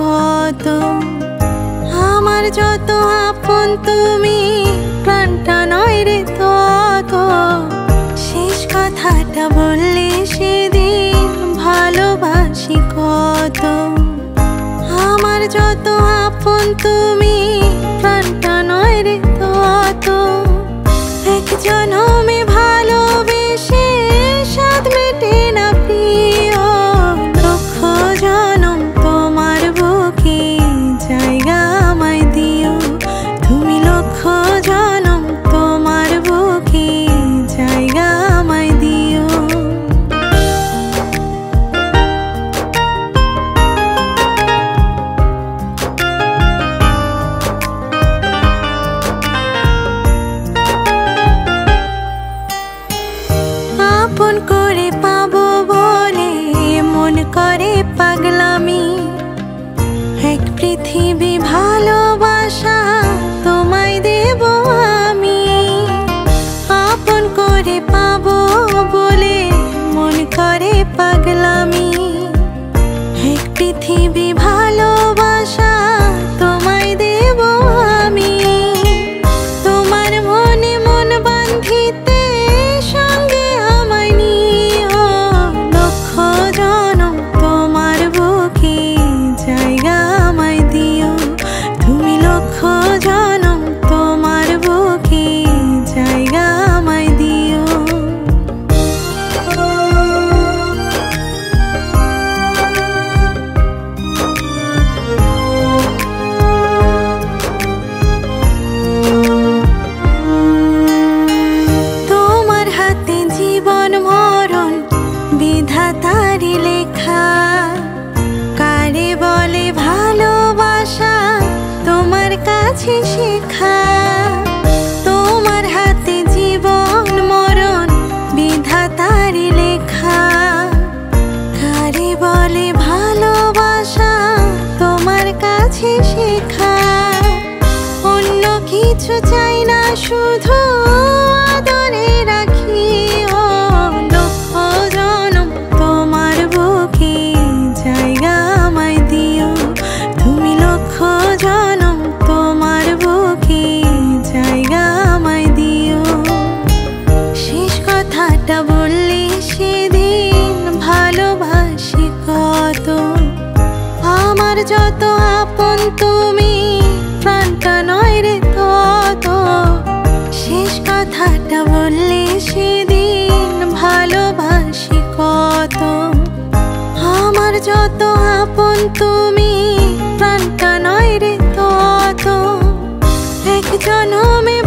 কত। আমার যত আপন তুমি, প্রাণটা নয় রে তত। শেষ কথাটা বললে সেদিন ভালোবাসি কত। আমার যত আপন তুমি, প্রাণটা নয় রে তত। এক জনমে ভালোবেসে স্বাদ মেটে না প্রিয়। লক্ষ জনম তোমার বুকে জায়গা আমায় দিও। তুমি লক্ষ জনম তোমার বুকে জায়গা আমায় দিও। আপন করে পাবো বলে মন করে পাগলামি। এক পৃথিবী ভালোবাসা তোমায় দেব আমি। আপন করে পাবো বলে মন করে পাগলামি। এক পৃথিবী ভালোবাসা তোমায় দেব আমি। তোমার মনে মন বাঁধিতে সঙ্গে আমায় নিও। লক্ষ জনম তোমার বুকে জায়গা আমায় দিও। তুমি লক্ষ জনম তোমার বুকে জায়গা আমায় দিও। তোমার হাতে জীবন মরণ বিধাতারই লেখা। কারে বলে ভালোবাসা তোমার কাছে শেখা। তোমার হাতে জীবন মরণ বিধাতারই লেখা। কারে বলে ভালোবাসা তোমার কাছে শেখা। অন্য কিছু চাই না, শুধু আদরে রাখিও। লক্ষ জনম তোমার বুকে জায়গা আমায় দিও। তুমি লক্ষ জনম তোমার বুকে জায়গা আমায় দিও। শেষ কথাটা বললে সেদিন ভালোবাসি কত। আমার যত আপন তুমি, প্রাণটা নয় রে তত। শেষ কথাটা বললে সেদিন ভালোবাসি কত। আমার যত আপন তুমি, প্রাণটা নয় রে তত। এক জনমে